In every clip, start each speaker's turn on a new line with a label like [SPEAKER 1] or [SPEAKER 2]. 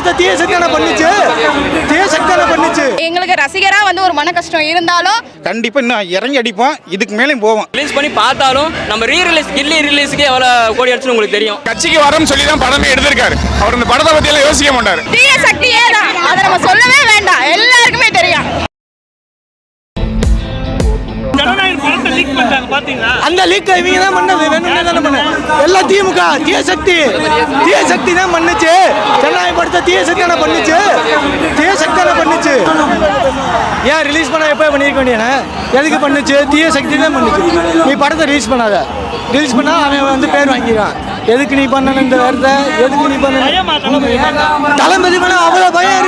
[SPEAKER 1] படத்தை தீய சக்தியான பண்ணுச்சு.
[SPEAKER 2] எங்களுக்கு ரசிகரா வந்து ஒரு மன கஷ்டம் இருந்தாலும்
[SPEAKER 3] கண்டிப்பா இன்னும் இறங்கி அடிப்போம், இதுக்கு மேலேயும் போவோம்.
[SPEAKER 4] ரிலீஸ் பண்ணி பார்த்தாலும் நம்ம ரீ-ரிலீஸ் கில்லி ரிலீஸ்க்கு எவ்வளவு கோடி அடிச்சுன்னு உங்களுக்கு தெரியும்.
[SPEAKER 5] கட்சிக்கு வரணும்னு சொல்லி தான் படமே எடுத்திருக்காரு. அவர் இந்த படத்தை பத்தி எல்லாம் யோசிக்க மாட்டாரு.
[SPEAKER 2] தீய சக்தியே தான், அதை நம்ம சொல்லவே வேண்டாம், எல்லாருக்குமே தெரியும்.
[SPEAKER 1] அந்த லீக் இவங்க தான் பண்ணது, வேணும்னே தானே பண்ண. எல்லாம் திமுக தீய சக்தி தான் பண்ணுச்சு. ஜனநாயக படத்தை தீய சக்தியான பண்ணுச்சு. ஏன் ரிலீஸ் பண்ண எப்போ பண்ணிருக்க வேண்டியன? எதுக்கு பண்ணுச்சு? தீய சக்தி தான் பண்ணுச்சு. நீ படத்தை ரிலீஸ் பண்ணாத. ரிலீஸ் பண்ணா அவன் வந்து பேர் வாங்கிடுவான். எதுக்கு நீ பண்ணணும் இந்த வேறத? எதுக்கு நீ பண்ணணும்? தளபதி மேல அவ்வளோ பயம்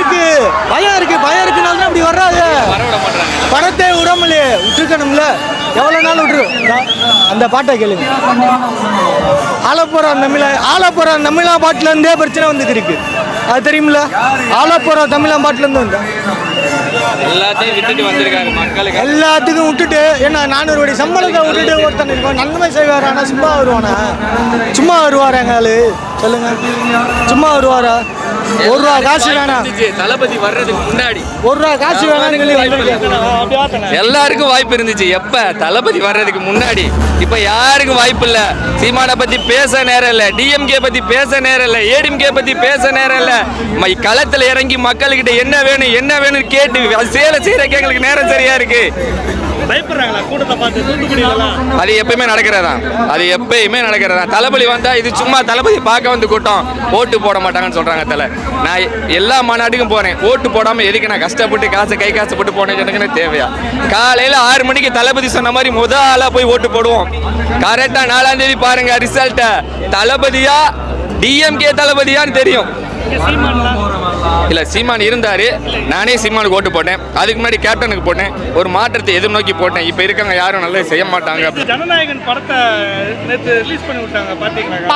[SPEAKER 1] இருக்குனால தான் அப்படி வர்றாங்க. படத்தை விடாமலே விட்டுருக்கணும்ல, எவ்வளோ நாள் விட்டுரு. அந்த பாட்டை கேளுங்க. ஆலப்புற தமிழா பாட்டிலேருந்தே பிரச்சனை வந்துட்டு இருக்கு, அது தெரியுமில்ல? ஆலப்புற தமிழா பாட்டிலேருந்து வந்து
[SPEAKER 4] எல்லாத்தையும் விட்டுட்டு வந்திருக்காங்க மக்களுக்கு.
[SPEAKER 1] எல்லாத்துக்கும் விட்டுட்டு என்ன 400 கோடி சம்பளத்தை விட்டுட்டு ஒருத்தன் இருப்பான். நன்மை செய்வார், ஆனால் சும்மா வருவாராங்க ஆளு? சொல்லுங்க, சும்மா வருவாரா? ஒரு ரூபா காசு வேணாம்.
[SPEAKER 4] தளபதி வர்றதுக்கு முன்னாடி
[SPEAKER 1] ஒரு ரூபா காசு வேணாம்.
[SPEAKER 4] எல்லாருக்கும் வாய்ப்பு இருந்துச்சு. எப்ப? தளபதி வர்றதுக்கு முன்னாடி. இப்ப யாருக்கும் வாய்ப்பு இல்ல. சீமானை பத்தி பேச நேரம் இல்ல, டிஎம்கே பத்தி பேச நேரம் இல்ல, ஏடிஎம்கே பத்தி பேச நேரம் இல்ல. களத்துல இறங்கி மக்கள்கிட்ட என்ன வேணும் கேட்டு சேலை செய்யறதுக்கு எங்களுக்கு நேரம் சரியா இருக்கு. அது எப்பயுமே நடக்கிறதா. தளபதி வந்தா இது சும்மா தளபதி பார்க்க வந்து கூட்டம், ஓட்டு போட மாட்டாங்கன்னு சொல்றாங்க. நான் எல்லா மாநாட்டுக்கும் போறேன், ஓட்டு போடாம எதுக்கு நான் கஷ்டப்பட்டு கை காசு போட்டு போனேன்? எனக்கு தேவையா? காலையில 6 மணிக்கு தளபதி சொன்ன மாதிரி முதல் ஆளா போய் ஓட்டு போடுவோம். கரெக்டா 4ஆம் தேதி பாருங்க ரிசல்ட்ட. தளபதியா டிஎம்கே தளபதியான்னு தெரியும். இல்ல சீமான் இருந்தாரு, நானே சீமானுக்கு ஓட்டு போட்டேன். அதுக்கு முன்னாடி கேப்டனுக்கு போட்டேன். ஒரு மாற்றத்தை எதிர்நோக்கி போட்டேன். இப்ப இருக்காங்க யாரும் நல்லா செய்ய மாட்டாங்க.
[SPEAKER 6] ஜனநாயகன் படத்தை நேத்து ரிலீஸ் பண்ணி விட்டாங்க, பாத்தீங்களா?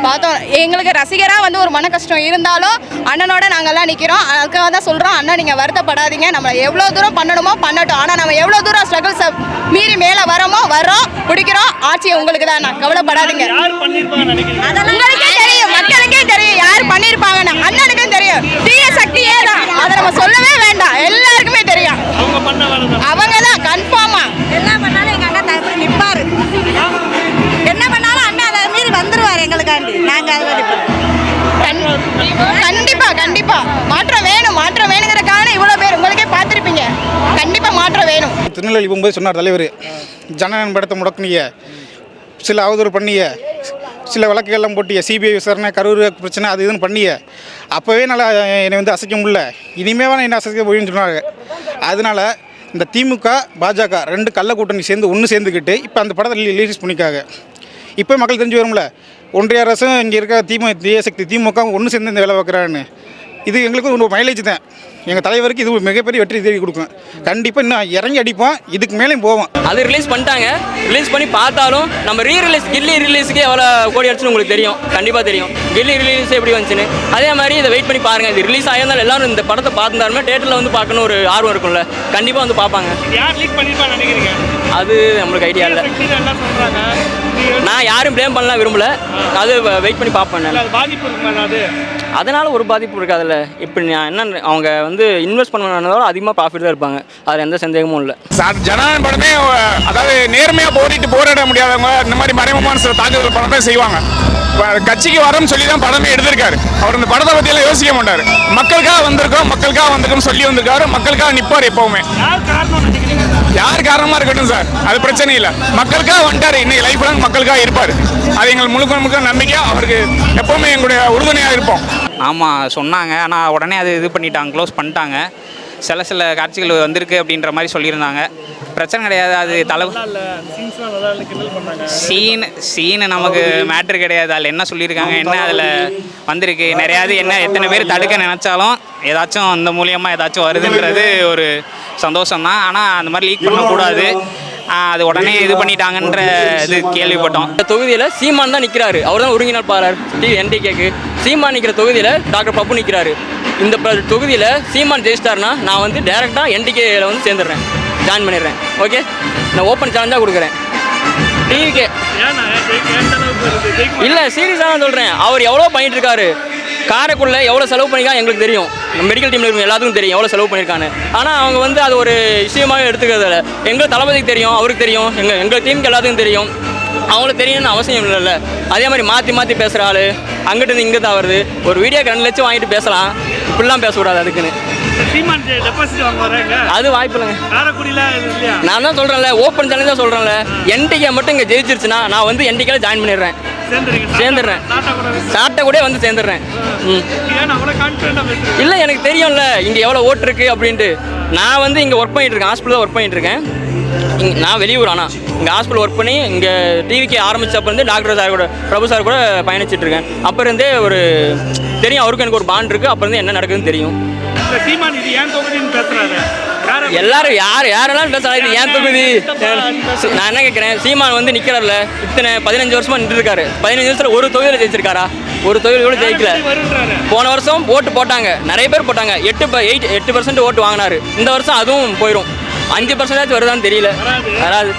[SPEAKER 2] பார்த்தோம். எங்களுக்கு ரசிகரா வந்து ஒரு மன கஷ்டம் இருந்தாலும் அண்ணனோட நாங்கெல்லாம் நிக்கிறோம். அதுக்காக தான் சொல்றோம், அண்ணா நீங்க வருத்தப்படாதீங்க, நம்ம எவ்வளவு தூரம் பண்ணணுமோ பண்ணட்டும். ஆனா நம்ம எவ்வளவு தூரம் ஸ்ட்ரகிள்ஸ் மீறி மேல வரோம் பிடிக்கிறோம், ஆட்சியை உங்களுக்கு தான், நான் கவலைப்படாதீங்க. உங்களுக்கே தெரியும், மக்களுக்கே தெரியும் யார் பண்ணிருப்பாங்கன்னு. அண்ணனுக்கும் தெரியும், தீய சக்தியே தான், அதை நம்ம சொல்லவே வேண்டாம், எல்லாருக்குமே தெரியும். அவங்க தான் கன்ஃபார்மா
[SPEAKER 7] என்ன பண்ணாலும் எங்க அண்ணா தரப்பு நிப்பாரு. என்ன பண்ணாலும் அண்ணா அதை மீறி வந்துருவாரு எங்களுக்காண்டி. நாங்க
[SPEAKER 2] கண்டிப்பா மாற்றம் வேணுங்கிறதுக்கான இவ்வளவு பேர் உங்களுக்கே பார்த்துருப்பீங்க. கண்டிப்பா மாற்றம் வேணும்.
[SPEAKER 3] திருநெல்வேலி போகும்போது சொன்னார் தலைவர், ஜனநாயகம் படத்தை முடக்குனிய, சில அவதூறு பண்ணிய, சில வழக்குகள்லாம் போட்டிய, சிபிஐ விசாரணை, கரூர் பிரச்சனை, அது இதுன்னு பண்ணிய. அப்போவே நல்லா என்னை வந்து அசைக்க முடியல, இனிமேல் என்ன அசைக்க போயின்னு சொன்னாங்க. அதனால இந்த திமுக பாஜக 2 கள்ள கூட்டணி சேர்ந்துக்கிட்டு இப்போ அந்த படத்தை ரிலீஸ் பண்ணிக்காங்க. இப்போ மக்கள் தெரிஞ்சு வரும்ல, ஒன்றிய அரசும் இங்கே இருக்க தீய சக்தி திமுக ஒன்று சேர்ந்து இந்த வேலை பார்க்குறான்னு. இது எங்களுக்கு ஒரு மைலேஜ் தான். எங்கள் தலைவருக்கு இது ஒரு மிகப்பெரிய வெற்றி தேடி கொடுக்கும். கண்டிப்பாக இன்னும் இறங்கி அடிப்போம், இதுக்கு மேலேயும் போவோம்.
[SPEAKER 4] அது ரிலீஸ் பண்ணிட்டாங்க. ரிலீஸ் பண்ணி பார்த்தாலும் நம்ம ரீ-ரிலீஸ் கில்லி ரிலீஸுக்கு எவ்வளோ கோடி அடிச்சுன்னு உங்களுக்கு தெரியும். கண்டிப்பாக தெரியும் கில்லி ரிலீஸ் எப்படி வந்துச்சுன்னு. அதே மாதிரி இதை வெயிட் பண்ணி பாருங்கள். இது ரிலீஸ் ஆகியிருந்தாலும் எல்லாரும் இந்த படத்தை பார்த்துருந்தாலுமே தேட்டரில் வந்து பார்க்கணும் ஒரு ஆர்வம் இருக்கும்ல, கண்டிப்பாக வந்து பார்ப்பாங்க.
[SPEAKER 6] யார் லீக் பண்ணிருப்பாங்க நினைக்கிறீங்க?
[SPEAKER 4] அது நம்மளுக்கு ஐடியா இல்லை. நான் யாரும் ப்ளேம் பண்ணலாம் விரும்பல. அது வெயிட் பண்ணி பார்ப்பேன்.
[SPEAKER 6] பாதிப்பு இருக்குமா?
[SPEAKER 4] அதனால் ஒரு பாதிப்பு இருக்காதுல்ல. இப்போ என்ன அவங்க வந்து இன்வெஸ்ட் பண்ணனால அதிகமாக ப்ராஃபிட் தான் இருப்பாங்க, அதில் எந்த சந்தேகமும் இல்லை.
[SPEAKER 5] ஜனநாயகம் படமே அதாவது நேர்மையாக போராட முடியாதவங்க இந்த மாதிரி மறைமுகமான சில தாக்குதல் படம் தான் செய்வாங்க. கட்சிக்கு வரணும்னு சொல்லி தான் படமே எடுத்திருக்காரு. அவர் இந்த படத்தை பற்றி எல்லாம் யோசிக்க மாட்டார். மக்களுக்காக வந்திருக்கோம் சொல்லி வந்திருக்காரு. மக்களுக்காக நிற்பார் எப்பவுமே. யார் காரணமாக இருக்கட்டும் சார், அது பிரச்சனை இல்லை. மக்களுக்காக வந்துட்டார், இன்னைக்கு லைஃப் லாங் மக்களுக்காக இருப்பார். அது எங்களுக்கு முழுக்க நம்பிக்கையாக அவருக்கு எப்பவுமே எங்களுடைய உறுதுணையாக இருப்போம்.
[SPEAKER 8] ஆமாம் சொன்னாங்க, ஆனால் உடனே அது இது பண்ணிட்டாங்க, க்ளோஸ் பண்ணிட்டாங்க. சில காட்சிகள் வந்திருக்கு அப்படின்ற மாதிரி சொல்லியிருந்தாங்க. பிரச்சனை கிடையாது. அது சீனு நமக்கு மேட்ரு கிடையாது. அதில் என்ன சொல்லியிருக்காங்க, என்ன அதில் வந்திருக்கு நிறையாது, என்ன எத்தனை பேர் தடுக்க நினச்சாலும் ஏதாச்சும் அந்த மூலியமாக ஏதாச்சும் வருதுன்றது ஒரு சந்தோஷம்தான். ஆனால் அந்த மாதிரி லீக் பண்ணக்கூடாது. அது உடனே இது பண்ணிட்டாங்கன்ற இது கேள்விப்பட்டோம்.
[SPEAKER 4] இந்த தொகுதியில் சீமான் தான் நிற்கிறாரு. அவர் தான் ஒருங்கிணைப்பாளர் என்டிகேக்கு. சீமான் நிற்கிற தொகுதியில் டாக்டர் பப்பு நிற்கிறாரு. இந்த தொகுதியில் சீமான் ஜெயிச்சிட்டாருன்னா நான் வந்து டேரெக்டாக என்டிகேயில் வந்து சேர்ந்துடுறேன், ஜாயின் பண்ணிடுறேன். ஓகே, நான் ஓப்பன் சேலஞ்சாக கொடுக்குறேன் டிவிக்கே. இல்லை சீரியஸாக தான் சொல்கிறேன். அவர் எவ்வளோ பண்ணிட்டு இருக்காரு.
[SPEAKER 9] காரைக்குடியில் எவ்வளோ செலவு பண்ணியிருக்காங்க எங்களுக்கு தெரியும். மெடிக்கல் டீமில் இருக்கும் எல்லாத்துக்கும் தெரியும் எவ்வளோ செலவு பண்ணியிருக்காங்க. ஆனால் அவங்க வந்து அது ஒரு விஷயமாக எடுத்துக்கிறதில்ல. எங்கள் தளபதிக்கு தெரியும், அவருக்கு தெரியும், எங்கள் டீமுக்கு எல்லாத்துக்கும் தெரியும். அவங்களுக்கு தெரியணும்னு அவசியம் இல்லைல்ல. அதே மாதிரி மாற்றி பேசுகிற ஆள் அங்கிட்டு இங்கே தான் வருது. ஒரு வீடியோக்கு 2 லட்சம் வாங்கிட்டு பேசலாம், இப்படிலாம் பேசக்கூடாது. அதுக்குன்னு
[SPEAKER 6] சீமான் டெபாசிட் வாங்க வராங்க,
[SPEAKER 9] அது வாய்ப்பு இல்லைங்க.
[SPEAKER 6] காரைக்குடியில் இல்லையா?
[SPEAKER 9] நான் தான் சொல்கிறேன்ல, ஓப்பன் சேனல் தான் சொல்கிறேன்ல. என்டிகே மட்டும் இங்கே ஜெயிச்சிருச்சுன்னா நான் வந்து என்டிகேல ஜாயின் பண்ணிடுறேன், சேர்ந்துடுறேன், சாட்டை கூட வந்து சேர்ந்துடுறேன். இல்லை எனக்கு தெரியும்ல இங்கே எவ்வளோ ஓட்டு இருக்குது அப்படின்ட்டு. நான் வந்து இங்கே ஒர்க் பண்ணிட்டு இருக்கேன், ஹாஸ்பிட்டல் தான் ஒர்க் பண்ணிட்டு இருக்கேன். நான் வெளியூர், ஆனால் இங்கே ஹாஸ்பிட்டல் ஒர்க் பண்ணி இங்கே டிவிக்கு ஆரம்பித்தப்போ இருந்து டாக்டர் சார் கூட, பிரபு சார் கூட பயணிச்சுட்டு இருக்கேன். அப்போ இருந்தே ஒரு தெரியும், அவருக்கு எனக்கு ஒரு பாண்ட் இருக்குது. அப்போ இருந்து என்ன நடக்குதுன்னு தெரியும்.
[SPEAKER 6] சீமான் இது ஏன் தொகுதின்னு பேசுறாரு
[SPEAKER 9] எல்லாரும் யாரெல்லாம் பேசுறாங்க, இது ஏன் தொகுதி? நான் என்ன கேட்குறேன், சீமான் வந்து நிற்கிறார்ல, இத்தனை 15 வருஷமா நின்று இருக்காரு. 15 வருஷத்தில் ஒரு தொகுதியில் ஜெயிச்சிருக்காரா? ஒரு தொகுதியில் கூட ஜெயிக்கல. போன வருஷம் ஓட்டு போட்டாங்க, நிறைய பேர் போட்டாங்க, 8% ஓட்டு வாங்கினாரு. இந்த வருஷம் அதுவும் போயிடும். 5% வருதான்னு தெரியல, வராது.